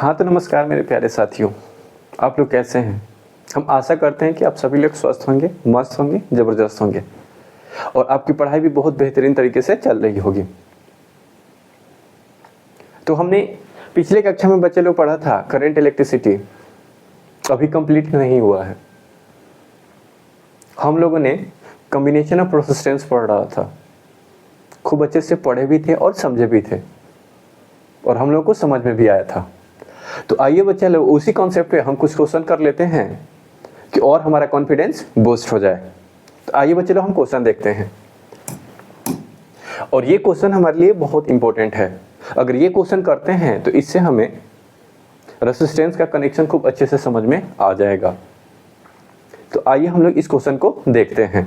हाँ तो नमस्कार मेरे प्यारे साथियों, आप लोग कैसे हैं। हम आशा करते हैं कि आप सभी लोग स्वस्थ होंगे, मस्त होंगे, ज़बरदस्त होंगे और आपकी पढ़ाई भी बहुत बेहतरीन तरीके से चल रही होगी। तो हमने पिछले कक्षा में बच्चे लोग पढ़ा था करंट इलेक्ट्रिसिटी, अभी कंप्लीट नहीं हुआ है। हम लोगों ने कॉम्बिनेशन ऑफ रेजिस्टेंस पढ़ रहा था, खूब अच्छे से पढ़े भी थे और समझे भी थे और हम लोग को समझ में भी आया था। तो आइए बच्चे लोग उसी कॉन्सेप्ट पे हम कुछ क्वेश्चन कर लेते हैं कि और हमारा कॉन्फिडेंस बूस्ट हो जाए। तो आइए बच्चे लोग हम क्वेश्चन देखते हैं और ये क्वेश्चन हमारे लिए बहुत इंपॉर्टेंट है। अगर ये क्वेश्चन करते हैं तो इससे हमें रेजिस्टेंस का कनेक्शन खूब अच्छे से समझ में आ जाएगा। तो आइए हम लोग इस क्वेश्चन को देखते हैं।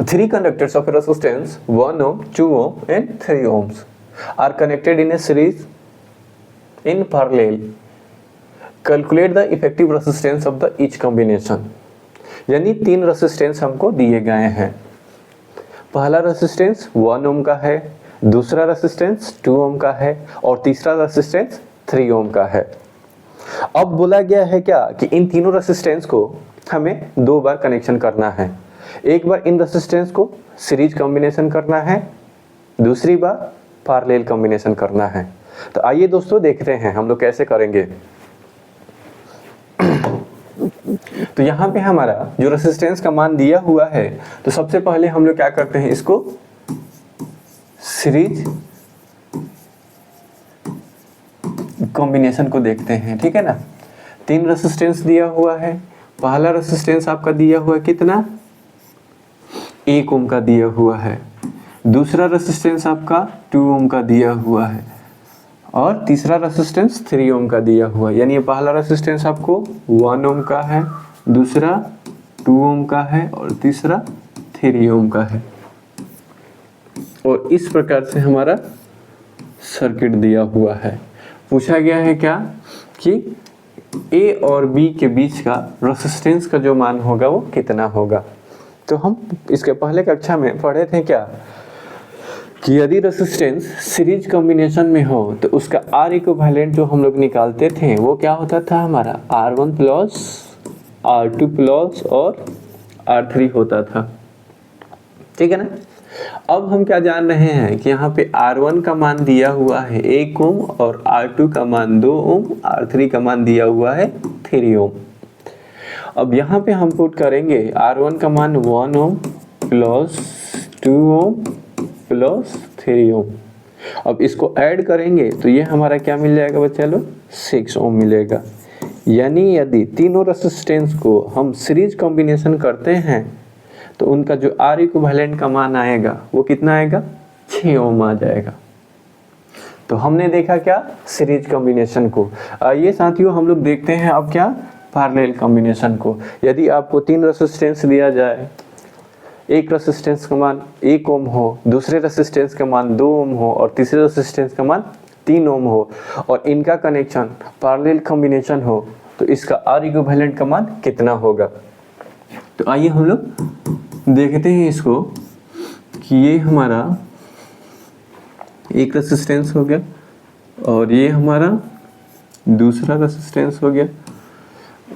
3 conductors of resistance 1 ohm, 2 ohm and 3 ohms are connected in a series in parallel. Calculate the effective resistance of the each combination. यानी 3 रेसिस्टेंस हमको दिए गए हैं। पहला रेसिस्टेंस 1 ओम का है, दूसरा रेसिस्टेंस 2 ओम का है और तीसरा रेसिस्टेंस 3 ओम का है। अब बोला गया है क्या कि इन तीनों रेसिस्टेंस को हमें 2 बार कनेक्शन करना है। एक बार इन रेसिस्टेंस को सीरीज कॉम्बिनेशन करना है, दूसरी बार पैरेलल कॉम्बिनेशन करना है। तो आइए दोस्तों देखते हैं हम लोग कैसे करेंगे। तो यहाँ पे हमारा जो रेसिस्टेंस का मान दिया हुआ है, तो सबसे पहले हम लोग क्या करते हैं, इसको सीरीज कॉम्बिनेशन को देखते हैं। ठीक है ना, 3 रेसिस्टेंस दिया हुआ है। पहला रेसिस्टेंस आपका दिया हुआ है कितना, 1 ओम का दिया हुआ है। दूसरा रेसिस्टेंस आपका 2 ओम का दिया हुआ है और तीसरा रेसिस्टेंस 3 ओम का दिया हुआ है। यानी ये पहला रेसिस्टेंस आपको 1 ओम का है, दूसरा 2 ओम का है और तीसरा 3 ओम का है। और इस प्रकार से हमारा सर्किट दिया हुआ है। पूछा गया है क्या कि ए और बी के बीच का रेसिस्टेंस का जो मान होगा वो कितना होगा। तो हम इसके पहले कक्षा में पढ़े थे क्या कि यदि रेसिस्टेंस सीरीज कॉम्बिनेशन में हो तो उसका आर इक्विवेलेंट जो हम लोग निकालते थे वो क्या होता था, हमारा R1 प्लस R2 प्लस और R3 होता था। ठीक है ना। अब हम क्या जान रहे हैं कि यहाँ पे R1 का मान दिया हुआ है 1 ओम और R2 का मान 2 ओम, R3 का मान दिया हुआ है 3 ओम। अब यहाँ पे हम पुट करेंगे R1 का मान 1 ओम प्लस 2 ओम प्लस 3 ओम। अब इसको ऐड करेंगे तो ये हमारा क्या मिल जाएगा बच्चा लोग, 6 ओम मिलेगा। यानी यदि तीनों रेसिस्टेंस को हम सीरीज कॉम्बिनेशन करते हैं तो उनका जो आर इक्विवेलेंट का मान आएगा वो कितना आएगा, 6 ओम आ जाएगा। तो हमने देखा क्या, सीरीज कॉम्बिनेशन को। ये साथियों हम लोग देखते हैं अब क्या, पैरेलल कॉम्बिनेशन को। यदि आपको 3 रेसिस्टेंस दिया जाए, एक रेसिस्टेंस का मान 1 ओम हो, दूसरे रेसिस्टेंस का मान 2 ओम हो और तीसरे रेसिस्टेंस का मान 3 ओम हो और इनका कनेक्शन पैरेलल कॉम्बिनेशन हो, तो इसका आर इक्विवेलेंट का मान कितना होगा। तो आइए हम लोग देखते हैं इसको कि ये हमारा एक रेसिस्टेंस हो गया और ये हमारा दूसरा रेसिस्टेंस हो गया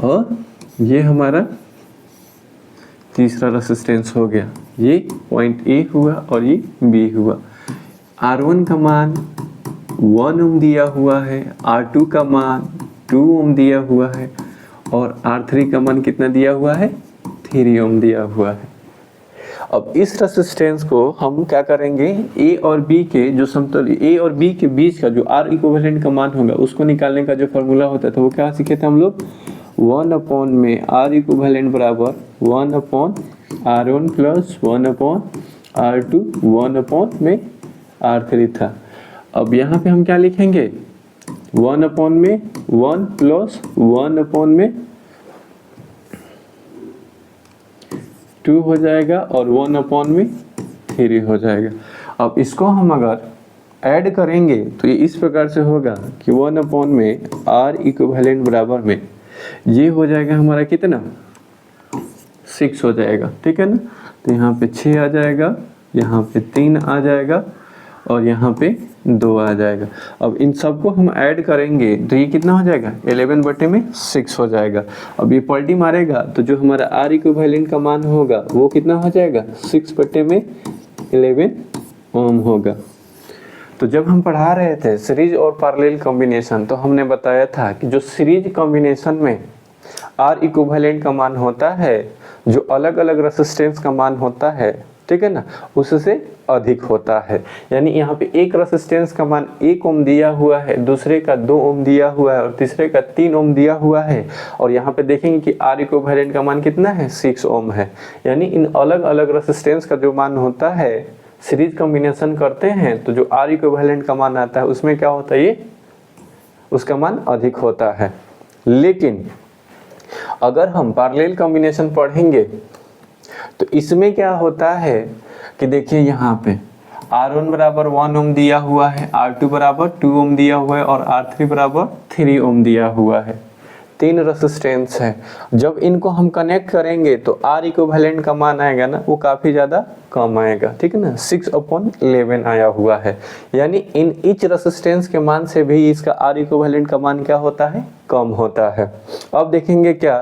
और ये हमारा तीसरा रेसिस्टेंस हो गया। ये पॉइंट ए हुआ और ये बी हुआ। R1 का मान 1 ओम दिया हुआ है, R2 का मान 2 ओम दिया हुआ है और R3 का मान कितना दिया हुआ है, 3 ओम दिया हुआ है। अब इस रेसिस्टेंस को हम क्या करेंगे, ए और बी के जो समतुल्य ए और बी के बीच का जो आर इक्विवेलेंट का मान होगा उसको निकालने का जो फॉर्मूला होता था वो क्या सीखे थे हम लोग, 1 अपॉन में आर इक्विवेलेंट बराबर 1 upon R1 plus 1 upon R2 1 upon में R3 था। अब यहाँ पे हम क्या लिखेंगे, 1 अपॉन में 1 प्लस 1 अपॉन में 2 हो जाएगा और 1 अपॉन में 3 हो जाएगा। अब इसको हम अगर ऐड करेंगे तो ये इस प्रकार से होगा कि 1 अपॉन में आर इक्विवेलेंट बराबर में ये हो जाएगा हमारा कितना, 6 हो जाएगा। ठीक है ना। तो यहाँ पे 6 आ जाएगा, यहाँ पे 3 आ जाएगा और यहाँ पे 2 आ जाएगा। अब इन सबको हम ऐड करेंगे तो ये कितना हो जाएगा, 11/6 हो जाएगा। अब ये पलटी मारेगा तो जो हमारा आर इक्विवेलेंट का मान होगा वो कितना हो जाएगा, 6/11 ओम होगा। तो जब हम पढ़ा रहे थे सीरीज और पैरेलल कॉम्बिनेशन तो हमने बताया था कि जो सीरीज कॉम्बिनेशन में आर इक्विवेलेंट का मान होता है, जो अलग अलग रेसिस्टेंस का मान होता है, ठीक है ना, उससे अधिक होता है। यानी यहाँ पे एक रेसिस्टेंस का मान 1 ओम दिया हुआ है, दूसरे का 2 ओम दिया हुआ है और तीसरे का 3 ओम दिया हुआ है। और यहाँ पे देखेंगे कि आर इक्विवेलेंट का मान कितना है, 6 ओम है। यानी इन अलग अलग रेसिस्टेंस का जो मान होता है, सीरीज कॉम्बिनेशन करते हैं तो जो आर इक्विवेलेंट का मान आता है उसमें क्या होता है, ये उसका मान अधिक होता है। लेकिन अगर हम पैरेलल कॉम्बिनेशन पढ़ेंगे तो इसमें क्या होता है कि देखिए यहाँ पे R1 बराबर 1 ओम दिया हुआ है, R2 बराबर 2 ओम दिया हुआ है और R3 बराबर 3 ओम दिया हुआ है। 3 रेसिस्टेंस है। जब इनको हम कनेक्ट करेंगे तो आर इक्विवेलेंट का मान आएगा ना, वो काफ़ी ज़्यादा कम आएगा, ठीक है ना, 6/11 आया हुआ है। यानी इन ईच रेसिस्टेंस के मान से भी इसका आर इक्विवेलेंट का मान क्या होता है, कम होता है। अब देखेंगे क्या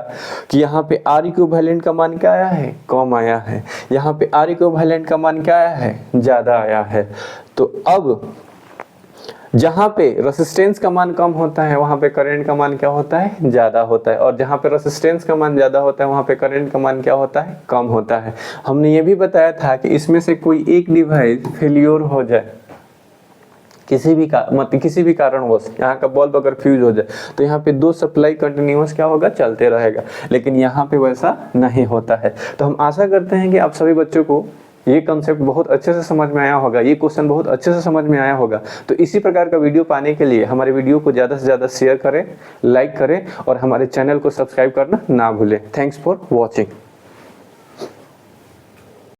कि यहाँ पे आर इक्विवेलेंट का मान क्या आया है, कम आया है। यहाँ पे आर इक्विवेलेंट का मान क्या आया है, ज़्यादा आया है। तो अब जहाँ पे रेसिस्टेंस का मान कम होता है वहाँ पे करंट का मान क्या होता है, ज़्यादा होता है। और जहाँ पे रेसिस्टेंस का मान ज़्यादा होता है वहाँ पे करंट का मान क्या होता है, कम होता है। हमने ये भी बताया था कि इसमें से कोई एक डिवाइस फेलियर हो जाए, किसी भी कारणवश यहाँ का बल्ब अगर फ्यूज हो जाए तो यहाँ पे 2 सप्लाई कंटिन्यूअस क्या होगा, चलते रहेगा। लेकिन यहाँ पे वैसा नहीं होता है। तो हम आशा करते हैं कि आप सभी बच्चों को ये कॉन्सेप्ट बहुत अच्छे से समझ में आया होगा, ये क्वेश्चन बहुत अच्छे से समझ में आया होगा। तो इसी प्रकार का वीडियो पाने के लिए हमारे वीडियो को ज़्यादा से ज़्यादा शेयर करें, लाइक करें और हमारे चैनल को सब्सक्राइब करना ना भूलें। Thanks for watching.